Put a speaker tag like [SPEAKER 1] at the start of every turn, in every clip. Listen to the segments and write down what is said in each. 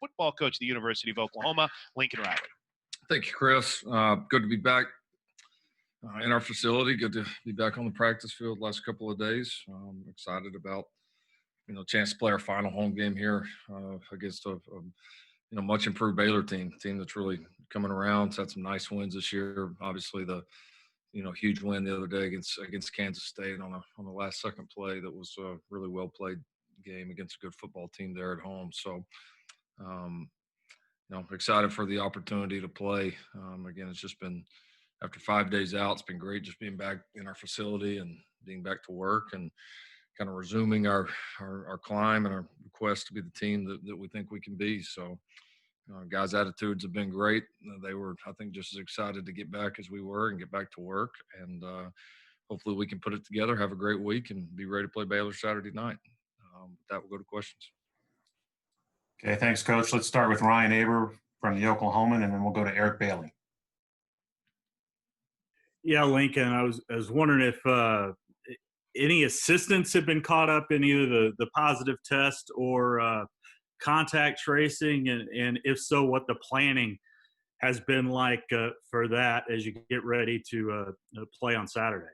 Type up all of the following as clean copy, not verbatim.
[SPEAKER 1] football coach at the University of Oklahoma, Lincoln Riley.
[SPEAKER 2] Thank you, Chris. Good to be back in our facility. Good to be back on the practice field last couple of days. Excited about, chance to play our final home game here against a much improved Baylor team that's really coming around. It's had some nice wins this year. Obviously, the huge win the other day against Kansas State on the last second play. That was a really well played game against a good football team there at home. So, excited for the opportunity to play. Again, it's just been after 5 days out. It's been great just being back in our facility and being back to work and kind of resuming our climb and our quest to be the team that we think we can be. So, guys' attitudes have been great. They were, I think, just as excited to get back as we were and get back to work. And hopefully we can put it together, have a great week, and be ready to play Baylor Saturday night. With that, we'll go to questions.
[SPEAKER 3] Okay, thanks, Coach. Let's start with Ryan Aber from the Oklahoman, and then we'll go to Eric Bailey.
[SPEAKER 4] Yeah, Lincoln, I was wondering if any assistants have been caught up in either the positive test or contact tracing, and if so, what the planning has been like for that as you get ready to play on Saturday.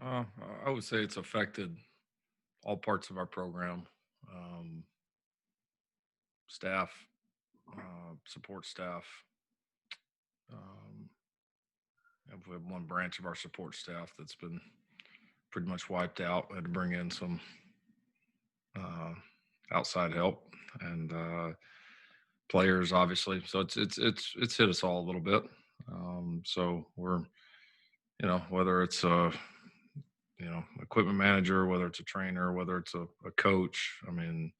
[SPEAKER 2] I would say it's affected all parts of our program, staff, support staff. We have one branch of our support staff that's been pretty much wiped out. We had to bring in some outside help and players, obviously. So it's hit us all a little bit. So we're, whether it's equipment manager, whether it's a trainer, whether it's a coach. I mean,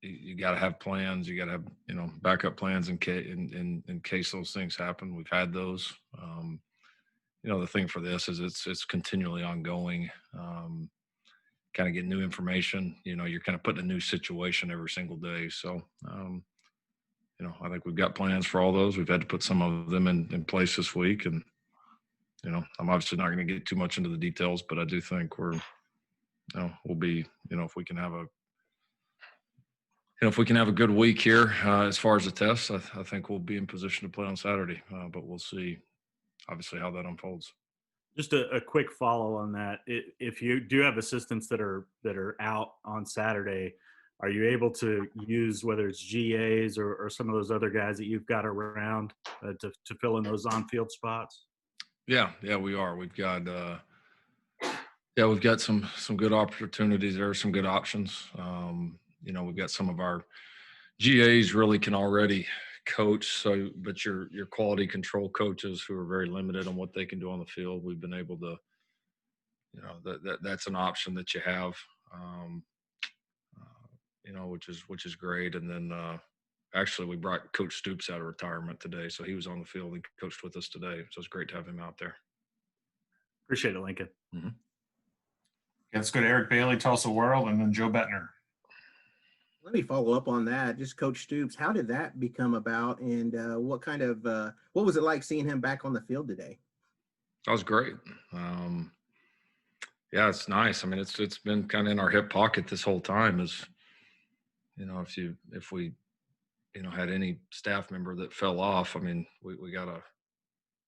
[SPEAKER 2] you got to have plans. You got to have backup plans in case those things happen. We've had those. The thing for this is it's continually ongoing. Kind of get new information. You're kind of put in a new situation every single day. So I think we've got plans for all those. We've had to put some of them in place this week, and I'm obviously not going to get too much into the details, but I do think we'll be, if we can have a good week here as far as the tests, I think we'll be in position to play on Saturday. But we'll see, obviously, how that unfolds.
[SPEAKER 4] Just a quick follow on that. If you do have assistants that are out on Saturday, are you able to use whether it's GAs or some of those other guys that you've got around to fill in those on-field spots?
[SPEAKER 2] Yeah, we are. We've got some good opportunities there, some good options. We've got some of our GAs really can already coach, but your quality control coaches who are very limited on what they can do on the field, we've been able to, that's an option that you have, which is great. And then actually we brought Coach Stoops out of retirement today, so he was on the field and coached with us today. So it's great to have him out there.
[SPEAKER 4] Appreciate it, Lincoln.
[SPEAKER 2] Mm-hmm.
[SPEAKER 3] Let's go to Eric Bailey, Tulsa World, and then Joe Bettner.
[SPEAKER 5] Let me follow up on that. Just Coach Stoops, how did that become about, and what was it like seeing him back on the field today?
[SPEAKER 2] That was great. Yeah, it's nice. I mean, it's been kind of in our hip pocket this whole time. If we had any staff member that fell off, I mean, we got a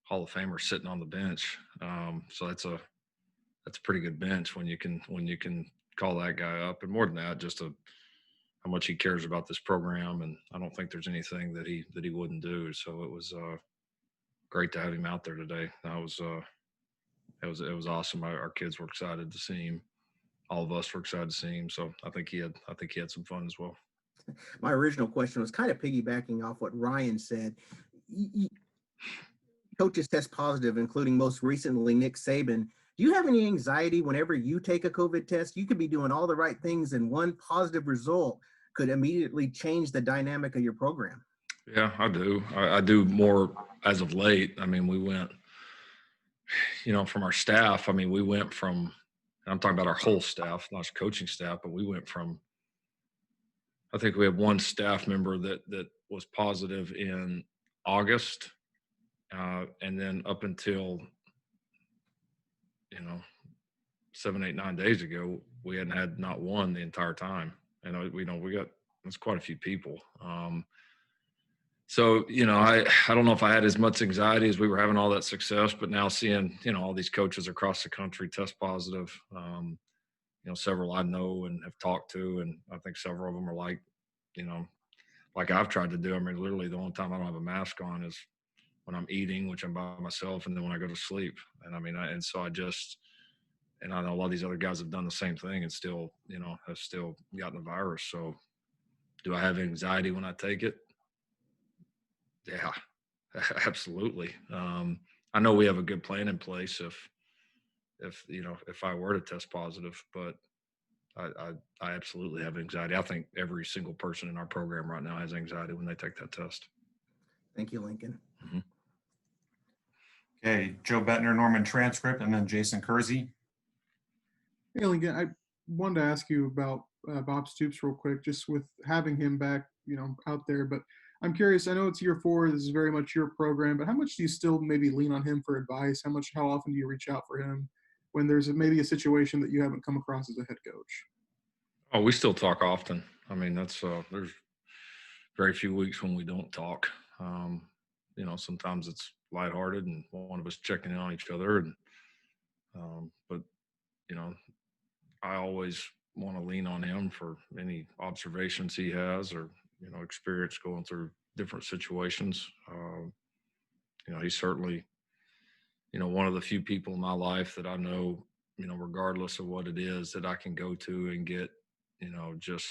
[SPEAKER 2] Hall of Famer sitting on the bench. So that's a pretty good bench when you can call that guy up, and more than that, just how much he cares about this program, and I don't think there's anything that he wouldn't do. So it was great to have him out there today. It was awesome. Our kids were excited to see him. All of us were excited to see him. So I think he had some fun as well.
[SPEAKER 5] My original question was kind of piggybacking off what Ryan said. Coaches test positive, including most recently Nick Saban. Do you have any anxiety whenever you take a COVID test? You could be doing all the right things, and one positive result could immediately change the dynamic of your program.
[SPEAKER 2] Yeah, I do. I do more as of late. I mean, we went, from our staff. I mean, we went from, and I'm talking about our whole staff, not just coaching staff, but we went from, I think we had one staff member that was positive in August, and then up until 7, 8, 9 days ago, we hadn't had not one the entire time. and we got that's quite a few people. So, I don't know if I had as much anxiety as we were having all that success, but now seeing, all these coaches across the country test positive, several I know and have talked to, and I think several of them are like I've tried to do. I mean, literally the only time I don't have a mask on is when I'm eating, which I'm by myself, and then when I go to sleep. And I mean, and I know a lot of these other guys have done the same thing and still, have still gotten the virus. So do I have anxiety when I take it? Yeah, absolutely. I know we have a good plan in place if I were to test positive, but I absolutely have anxiety. I think every single person in our program right now has anxiety when they take that test.
[SPEAKER 5] Thank you, Lincoln.
[SPEAKER 2] Mm-hmm.
[SPEAKER 3] Okay, Joe Bettner, Norman Transcript, and then Jason Kersey.
[SPEAKER 6] Hey, Lincoln, I wanted to ask you about Bob Stoops real quick, just with having him back, out there. But I'm curious, I know it's year 4, this is very much your program, but how much do you still maybe lean on him for advice? How often do you reach out for him when there's maybe a situation that you haven't come across as a head coach?
[SPEAKER 2] Oh, we still talk often. I mean, there's very few weeks when we don't talk. Sometimes it's lighthearted and one of us checking in on each other. But I always want to lean on him for any observations he has or, experience going through different situations. He's certainly, one of the few people in my life that I know, regardless of what it is, that I can go to and get, just,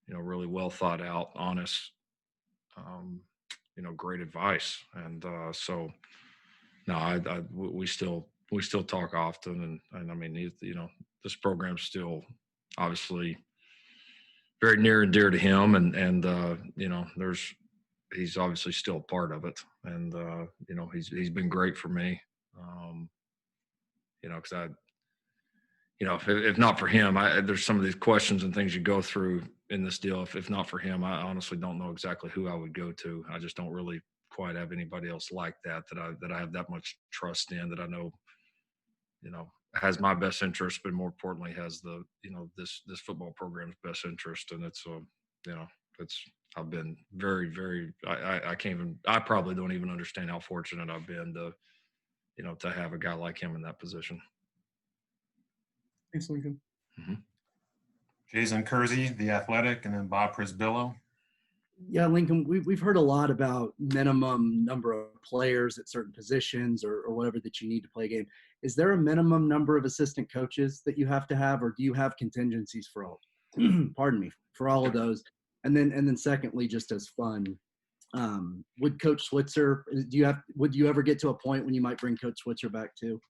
[SPEAKER 2] really well thought out, honest, great advice. And so, no, we still talk often, and I mean, this program's still obviously very near and dear to him, and he's obviously still a part of it, and he's been great for me, because if not for him, there's some of these questions and things you go through in this deal. If not for him, I honestly don't know exactly who I would go to. I just don't really quite have anybody else like that I have that much trust in, that I know, has my best interest, but more importantly has the, this football program's best interest. And I've been very, very, I can't even, I probably don't even understand how fortunate I've been to have a guy like him in that position.
[SPEAKER 6] Thanks, Lincoln.
[SPEAKER 2] Mm-hmm.
[SPEAKER 3] Jason Kersey, The Athletic, and then Bob Prisbillo.
[SPEAKER 7] Yeah, Lincoln, we've heard a lot about minimum number of players at certain positions or whatever that you need to play a game. Is there a minimum number of assistant coaches that you have to have, or do you have contingencies for all, for all of those? And then secondly, just as fun, would Coach Switzer, would you ever get to a point when you might bring Coach Switzer back too?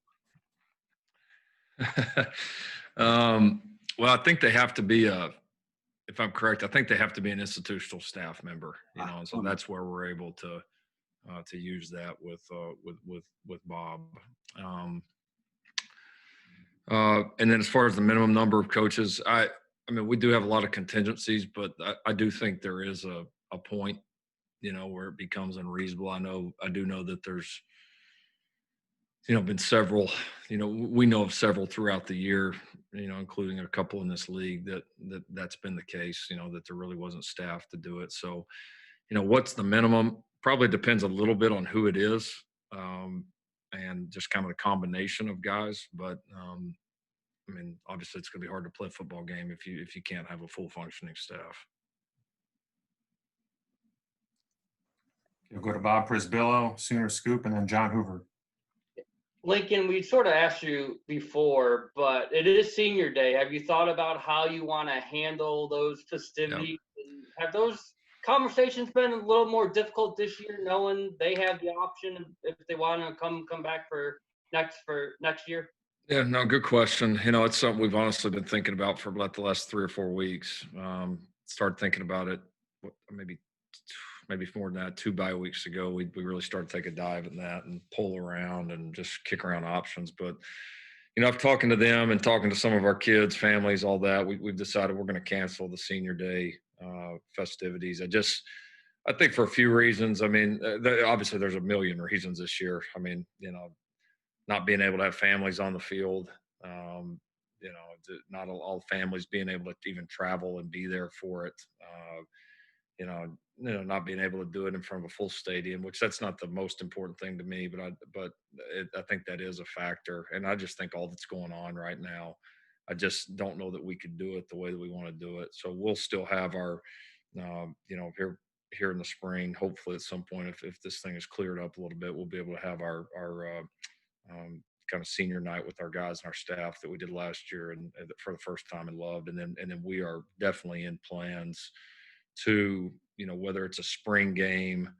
[SPEAKER 2] Well, I think they have to be if I'm correct, I think they have to be an institutional staff member, and so that's where we're able to use that with Bob. And then as far as the minimum number of coaches, I mean, we do have a lot of contingencies, but I do think there is a point, where it becomes unreasonable. I do know that there's, been several, we know of several throughout the year, including a couple in this league that's been the case, that there really wasn't staff to do it. So, what's the minimum? Probably depends a little bit on who it is, and just kind of the combination of guys. But, I mean, obviously it's going to be hard to play a football game if you can't have a full functioning staff.
[SPEAKER 3] We'll go to Bob Prisbillo, Sooner Scoop, and then John Hoover.
[SPEAKER 8] Lincoln, we sort of asked you before, but it is senior day. Have you thought about how you want to handle those festivities? Yep. Have those conversations been a little more difficult this year, knowing they have the option if they want to come back for next year?
[SPEAKER 2] Yeah, no, good question. It's something we've honestly been thinking about for about the last 3 or 4 weeks. Started thinking about it maybe more than that, 2 bye weeks ago. We really started to take a dive in that and pull around and just kick around options. But, I've talking to them and talking to some of our kids, families, all that. We've decided we're going to cancel the senior day festivities. I think for a few reasons. I mean, obviously there's a million reasons this year. I mean, not being able to have families on the field, not all families being able to even travel and be there for it. Not being able to do it in front of a full stadium, which that's not the most important thing to me, but I think that is a factor. And I just think all that's going on right now, I just don't know that we could do it the way that we want to do it. So we'll still have our, here in the spring, hopefully at some point, if this thing is cleared up a little bit, we'll be able to have our kind of senior night with our guys and our staff that we did last year and for the first time and loved. And then we are definitely in plans to, whether it's a spring game,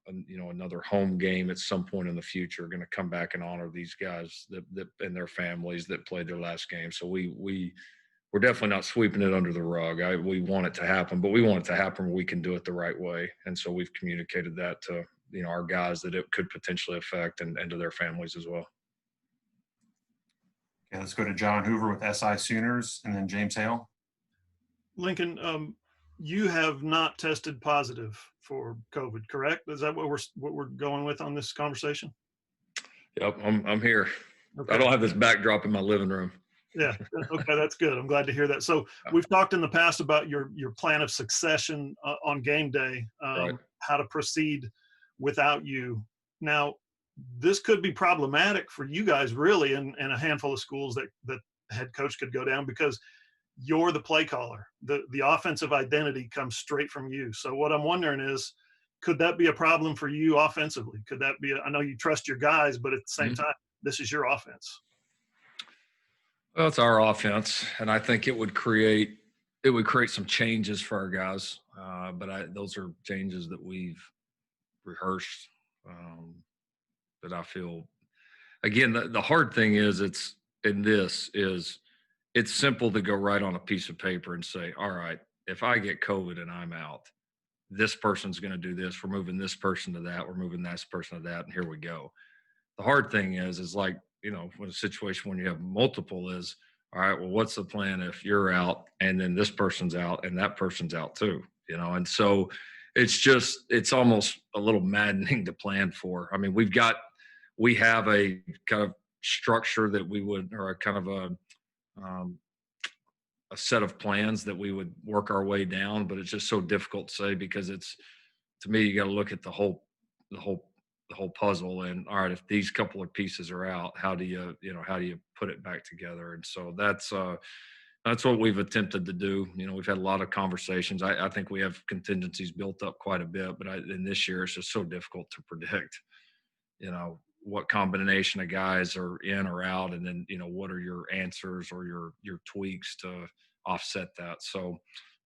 [SPEAKER 2] another home game at some point in the future, going to come back and honor these guys that and their families that played their last game. So we're definitely not sweeping it under the rug. We want it to happen, but we want it to happen where we can do it the right way. And so we've communicated that to, our guys that it could potentially affect and to their families as well.
[SPEAKER 3] Okay, let's go to John Hoover with SI Sooners and then James Hale.
[SPEAKER 9] Lincoln, you have not tested positive for COVID, correct? Is that what we're going with on this conversation?
[SPEAKER 2] Yep, I'm here.
[SPEAKER 9] Okay.
[SPEAKER 2] I don't have this backdrop in my living room.
[SPEAKER 9] Yeah. Okay, that's good. I'm glad to hear that. So we've talked in the past about your plan of succession on game day,
[SPEAKER 2] Right.
[SPEAKER 9] how to proceed without you. Now, this could be problematic for you guys, really, in a handful of schools that head coach could go down because you're the play caller. The offensive identity comes straight from you. So what I'm wondering is, could that be a problem for you offensively? Could that be? I know you trust your guys, but at the same time, this is your offense.
[SPEAKER 2] Well, it's our offense, and I think it would create some changes for our guys. But those are changes that we've rehearsed. That I feel, again, the hard thing is it's simple to go right on a piece of paper and say, all right, if I get COVID and I'm out, this person's going to do this. We're moving this person to that. We're moving this person to that, and here we go. The hard thing is like, when a situation when you have multiple is, all right, well, what's the plan if you're out and then this person's out and that person's out too, and so it's almost a little maddening to plan for. I mean, we have a kind of structure that we would, or a kind of a set of plans that we would work our way down, but it's just so difficult to say because to me, you got to look at the whole puzzle. And all right, if these couple of pieces are out, how do you put it back together? And so that's what we've attempted to do. We've had a lot of conversations. I think we have contingencies built up quite a bit, but in this year, it's just so difficult to predict, what combination of guys are in or out. And then, what are your answers or your tweaks to offset that? So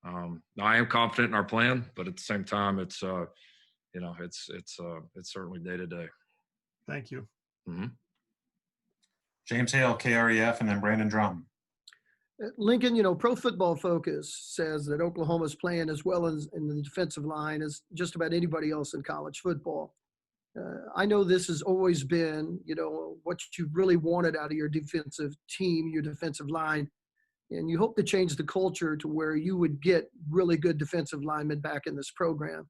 [SPEAKER 2] I am confident in our plan, but at the same time, it's certainly day to day.
[SPEAKER 9] Thank you.
[SPEAKER 2] Mm-hmm.
[SPEAKER 3] James Hale, KREF, and then Brandon Drum.
[SPEAKER 10] Lincoln, Pro Football Focus says that Oklahoma's playing as well as in the defensive line as just about anybody else in college football. I know this has always been, what you really wanted out of your defensive team, your defensive line, and you hope to change the culture to where you would get really good defensive linemen back in this program.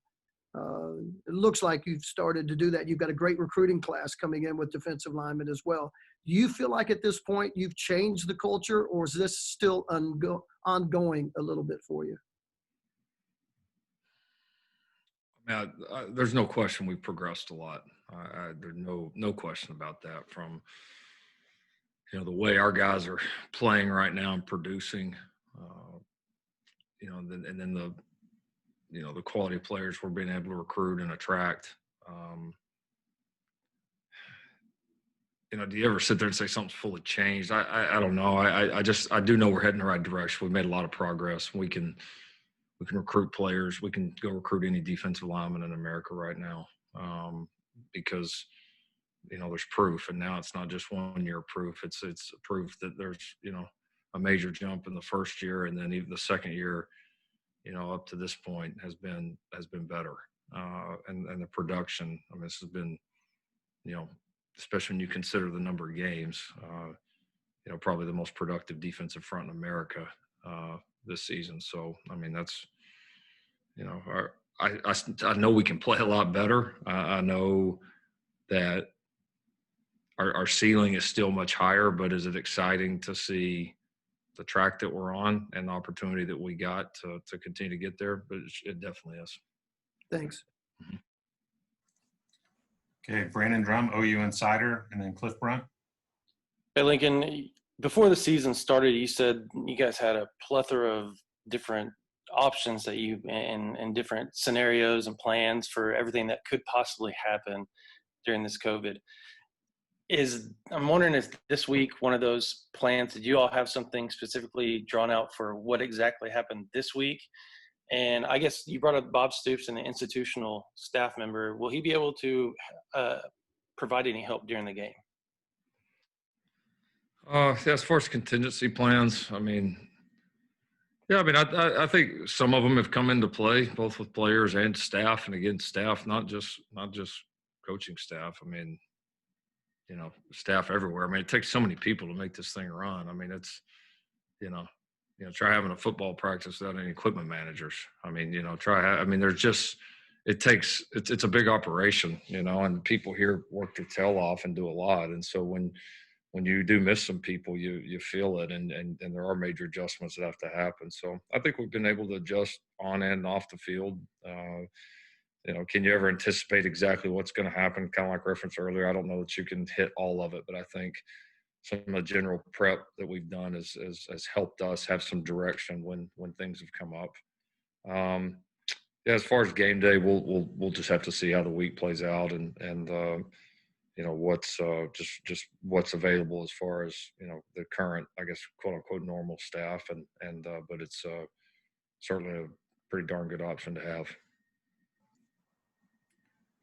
[SPEAKER 10] It looks like you've started to do that. You've got a great recruiting class coming in with defensive linemen as well. Do you feel like at this point you've changed the culture, or is this still ongoing a little bit for you?
[SPEAKER 2] There's no question we've progressed a lot. There's no question about that. From the way our guys are playing right now and producing, and then the quality of players we're being able to recruit and attract. Do you ever sit there and say something's fully changed? I don't know. I do know we're heading in the right direction. We've made a lot of progress. We can recruit players. We can go recruit any defensive lineman in America right now because, there's proof. And now it's not just 1 year proof. It's proof that there's, a major jump in the first year. And then even the second year, up to this point has been better. And the production, this has been, especially when you consider the number of games, probably the most productive defensive front in America this season. So, that's, I know we can play a lot better. I know that, our ceiling is still much higher, but is it exciting to see the track that we're on and the opportunity that we got to continue to get there? But it definitely is.
[SPEAKER 10] Thanks.
[SPEAKER 3] Okay, Brandon Drum, OU Insider, and then Cliff Brunt.
[SPEAKER 11] Hey, Lincoln, before the season started, you said you guys had a plethora of different options that and different scenarios and plans for everything that could possibly happen during this COVID. I'm wondering if this week, one of those plans, did you all have something specifically drawn out for what exactly happened this week? And I guess you brought up Bob Stoops, an institutional staff member. Will he be able to provide any help during the game?
[SPEAKER 2] As far as contingency plans, I mean, I think some of them have come into play, both with players and staff, and again, staff, not just coaching staff. I mean, staff everywhere. I mean, it takes so many people to make this thing run. I mean, it's, try having a football practice without any equipment managers. I mean, there's just, it's a big operation, and people here work their tail off and do a lot. And so when you do miss some people, you feel it, and there are major adjustments that have to happen. So I think we've been able to adjust on and off the field. Can you ever anticipate exactly what's going to happen? Kind of like referenced earlier, I don't know that you can hit all of it, but I think some of the general prep that we've done has helped us have some direction when things have come up. As far as game day, we'll just have to see how the week plays out and what's just what's available as far as the current, I guess, quote unquote normal staff, but it's certainly a pretty darn good option to have.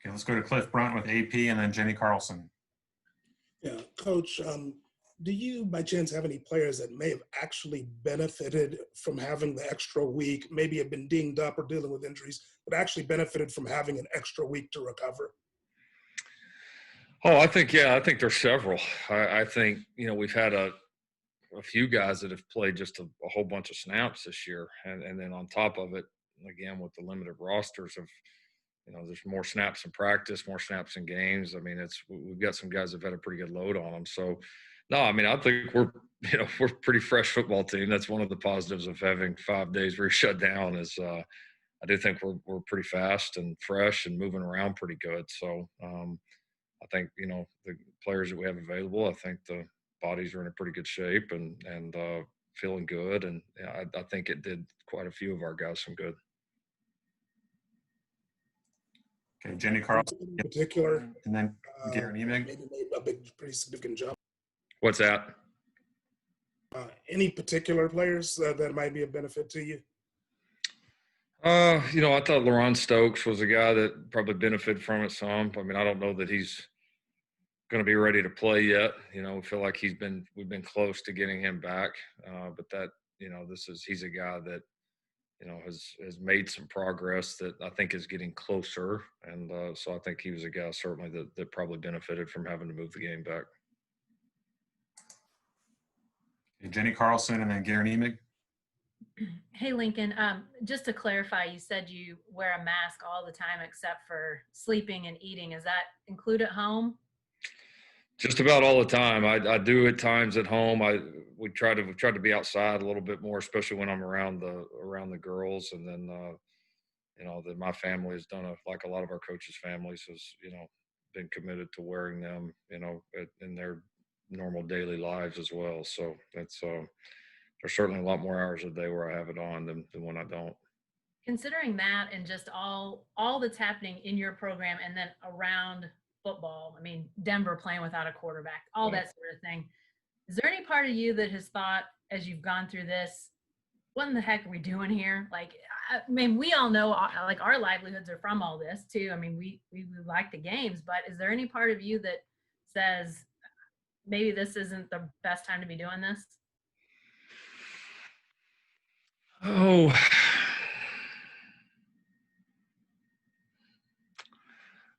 [SPEAKER 3] Okay, let's go to Cliff Brunt with AP and then Jenny Carlson.
[SPEAKER 12] Yeah, Coach, do you by chance have any players that may have actually benefited from having the extra week, maybe have been dinged up or dealing with injuries, but actually benefited from having an extra week to recover?
[SPEAKER 2] Oh, I think there's several. I think, we've had a few guys that have played just a whole bunch of snaps this year. And then on top of it, again, with the limited rosters of, there's more snaps in practice, more snaps in games. I mean, we've got some guys that have had a pretty good load on them. So, no, I mean, I think we're a pretty fresh football team. That's one of the positives of having 5 days where you're shut down is I do think we're pretty fast and fresh and moving around pretty good. So, I think, the players that we have available, I think the bodies are in a pretty good shape and feeling good. And I think it did quite a few of our guys some good.
[SPEAKER 3] Okay, Jenny Carlson
[SPEAKER 12] in particular,
[SPEAKER 3] and then Garen Emig.
[SPEAKER 12] Maybe made a pretty significant jump.
[SPEAKER 2] What's that?
[SPEAKER 12] Any particular players that might be a benefit to you?
[SPEAKER 2] I thought LaRon Stokes was a guy that probably benefited from it some. I mean, I don't know that he's going to be ready to play yet. We feel like we've been close to getting him back. But that, he's a guy that, has made some progress that I think is getting closer. And so I think he was a guy certainly that probably benefited from having to move the game back.
[SPEAKER 3] Okay, Jenny Carlson and then Garen Emig.
[SPEAKER 13] Hey, Lincoln, just to clarify, you said you wear a mask all the time except for sleeping and eating. Is that include at home?
[SPEAKER 2] Just about all the time. I do at times at home. We try to be outside a little bit more, especially when I'm around the girls. And then, that my family has done like a lot of our coaches' families has, been committed to wearing them, in their normal daily lives as well. So that's, there's certainly a lot more hours a day where I have it on than when I don't.
[SPEAKER 13] Considering that and just all that's happening in your program and then around football, I mean, Denver playing without a quarterback, all that sort of thing. Is there any part of you that has thought as you've gone through this, what in the heck are we doing here? Like, I mean, we all know like our livelihoods are from all this too. I mean, we like the games, but is there any part of you that says maybe this isn't the best time to be doing this?
[SPEAKER 2] Oh,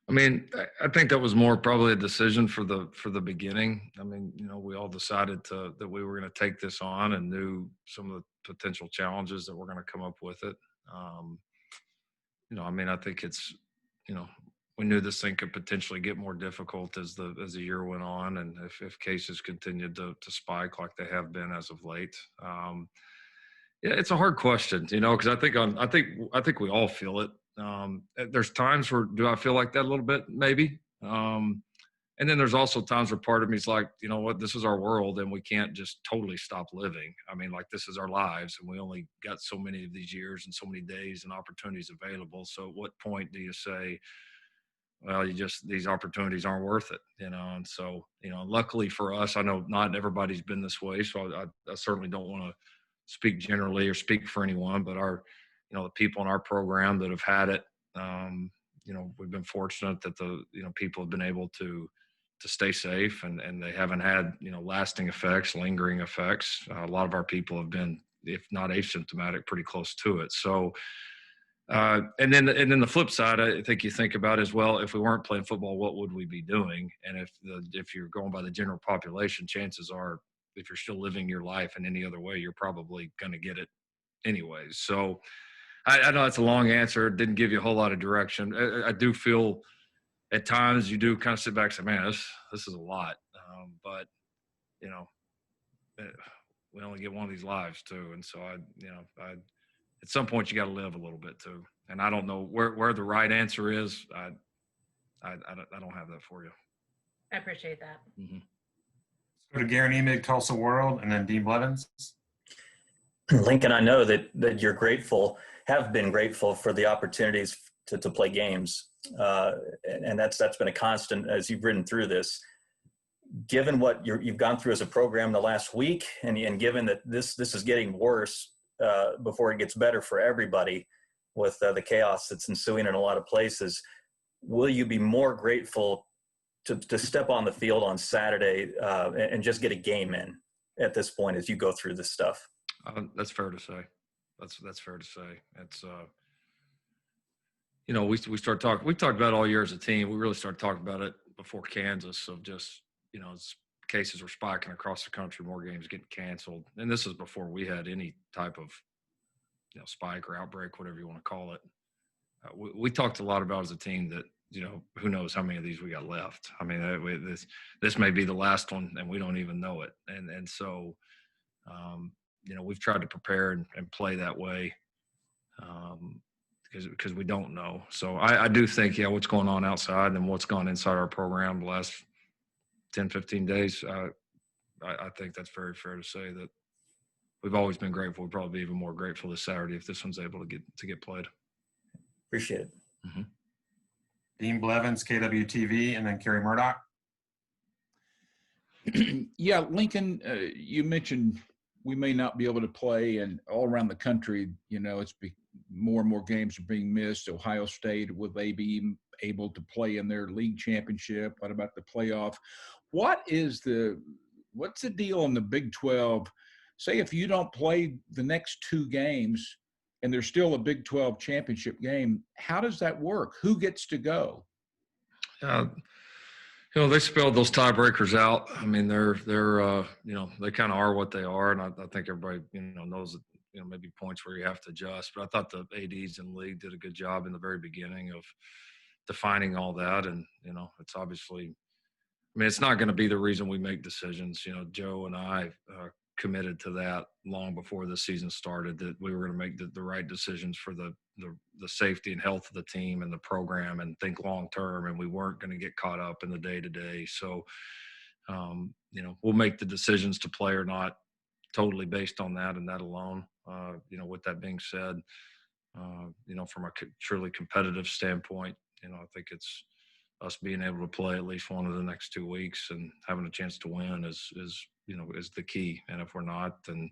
[SPEAKER 2] I mean, I think that was more probably a decision for the beginning. I mean, we all decided that we were going to take this on and knew some of the potential challenges that were going to come up with it. I mean, I think it's, we knew this thing could potentially get more difficult as the year went on, and if cases continued to spike like they have been as of late. Yeah, it's a hard question, because I think we all feel it. There's times where do I feel like that a little bit, maybe. And then there's also times where part of me is like, you know what, this is our world and we can't just totally stop living. I mean, like, this is our lives and we only got so many of these years and so many days and opportunities available. So at what point do you say, well, these opportunities aren't worth it, And so, luckily for us, I know not everybody's been this way. So I certainly don't want to speak generally or speak for anyone, but the people in our program that have had it, we've been fortunate that people have been able to stay safe and they haven't had, lasting effects, lingering effects. A lot of our people have been, if not asymptomatic, pretty close to it. So, and then the flip side, I think you think about as well, if we weren't playing football, what would we be doing? And if you're going by the general population, chances are, if you're still living your life in any other way, you're probably going to get it anyways. So I know that's a long answer. It didn't give you a whole lot of direction. I do feel at times you do kind of sit back and say, man, this is a lot. But, we only get one of these lives too. And so at some point you got to live a little bit too. And I don't know where the right answer is. I don't have that for you.
[SPEAKER 13] I appreciate that.
[SPEAKER 2] Mm-hmm.
[SPEAKER 3] Go to Gary Nemig, Tulsa World, and then Dean Blevins.
[SPEAKER 14] Lincoln, I know that you're have been grateful for the opportunities to play games. And that's been a constant as you've ridden through this. Given what you've gone through as a program the last week, and given that this is getting worse before it gets better for everybody with the chaos that's ensuing in a lot of places, will you be more grateful to step on the field on Saturday and just get a game in at this point as you go through this stuff?
[SPEAKER 2] That's fair to say. That's fair to say. It's we start talking. We talked about it all year as a team. We really started talking about it before Kansas. Of just cases were spiking across the country, more games getting canceled, and this is before we had any type of spike or outbreak, whatever you want to call it. We talked a lot about as a team that who knows how many of these we got left. I mean, this may be the last one, and we don't even know it. And so, we've tried to prepare and play that way because we don't know. So I do think, what's going on outside and what's gone inside our program the last 10, 15 days, I think that's very fair to say that we've always been grateful. We'd probably be even more grateful this Saturday if this one's able to get played.
[SPEAKER 14] Appreciate it.
[SPEAKER 2] Mm-hmm.
[SPEAKER 3] Dean Blevins, KWTV, and then Kerry Murdoch.
[SPEAKER 15] Yeah, Lincoln, you mentioned we may not be able to play, and all around the country, it's more and more games are being missed. Ohio State, will they be able to play in their league championship? What about the playoff? What's the deal on the Big 12? Say if you don't play the next two games and there's still a Big 12 championship game, how does that work? Who gets to go?
[SPEAKER 2] They spelled those tiebreakers out. I mean, they're they kind of are what they are, and I think everybody knows that maybe points where you have to adjust. But I thought the ADs in the league did a good job in the very beginning of defining all that, and it's obviously, it's not going to be the reason we make decisions. Joe and I committed to that long before the season started, that we were going to make the right decisions for the safety and health of the team and the program and think long term, and we weren't going to get caught up in the day to day. So we'll make the decisions to play or not totally based on that and that alone. With that being said, from a truly competitive standpoint, I think it's us being able to play at least one of the next 2 weeks and having a chance to win is the key. And if we're not, then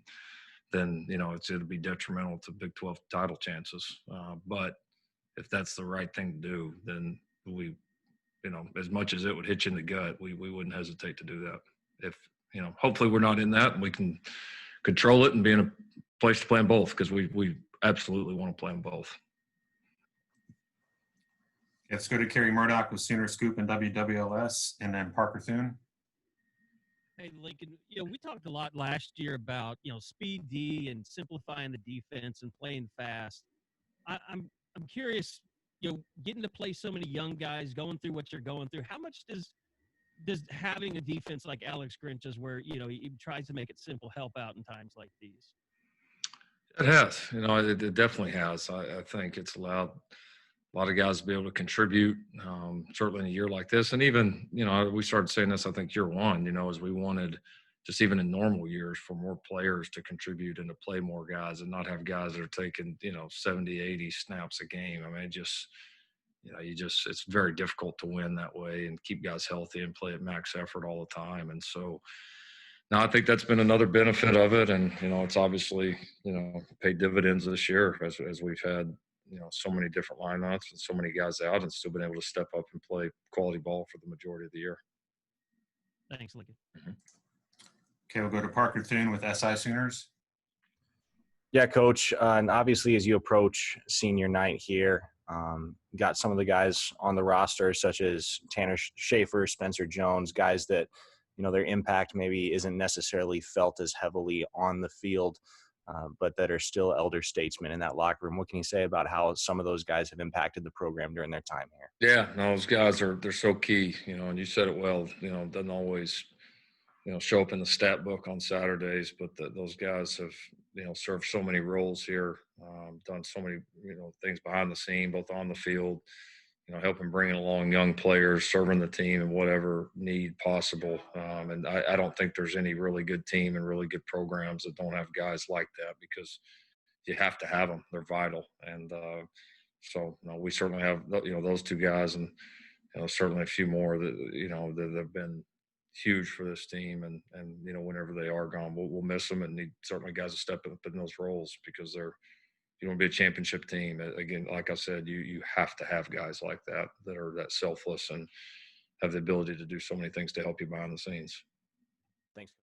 [SPEAKER 2] it'll be detrimental to Big 12 title chances. But if that's the right thing to do, then we, as much as it would hit you in the gut, we wouldn't hesitate to do that. If, hopefully we're not in that and we can control it and be in a place to play in both, because we absolutely want to play in both.
[SPEAKER 3] Let's go to Kerry Murdoch with Sooner Scoop and WWLS, and then Parker Thune.
[SPEAKER 16] Hey, Lincoln, we talked a lot last year about, speed D and simplifying the defense and playing fast. I'm curious, getting to play so many young guys, going through what you're going through, how much does having a defense like Alex Grinch's, where he tries to make it simple, help out in times like these?
[SPEAKER 2] It has, it definitely has. I think it's allowed a lot of guys to be able to contribute, certainly in a year like this. And even, we started saying this, I think year one, as we wanted, just even in normal years, for more players to contribute and to play more guys and not have guys that are taking, 70, 80 snaps a game. I mean, it's very difficult to win that way and keep guys healthy and play at max effort all the time. And so now I think that's been another benefit of it. And, it's obviously, paid dividends this year as we've had, so many different lineups and so many guys out and still been able to step up and play quality ball for the majority of the year.
[SPEAKER 16] Thanks, Lincoln.
[SPEAKER 2] Mm-hmm.
[SPEAKER 3] Okay, we'll go to Parker Thune with SI Sooners.
[SPEAKER 17] Yeah, Coach. And obviously, as you approach senior night here, got some of the guys on the roster, such as Tanner Schaefer, Spencer Jones, guys that, their impact maybe isn't necessarily felt as heavily on the field, but that are still elder statesmen in that locker room. What can you say about how some of those guys have impacted the program during their time here?
[SPEAKER 2] Yeah, no, those guys they're so key, and you said it well, doesn't always, show up in the stat book on Saturdays, but those guys have, served so many roles here, done so many, things behind the scene, both on the field, helping bringing along young players, serving the team in whatever need possible. And I don't think there's any really good team and really good programs that don't have guys like that, because you have to have them. They're vital. And so, we certainly have, those two guys, and, certainly a few more that, that have been huge for this team. And whenever they are gone, we'll miss them and need certainly guys to step up in those roles, because you want to be a championship team. Again, like I said, you have to have guys like that are that selfless and have the ability to do so many things to help you behind the scenes.
[SPEAKER 17] Thanks.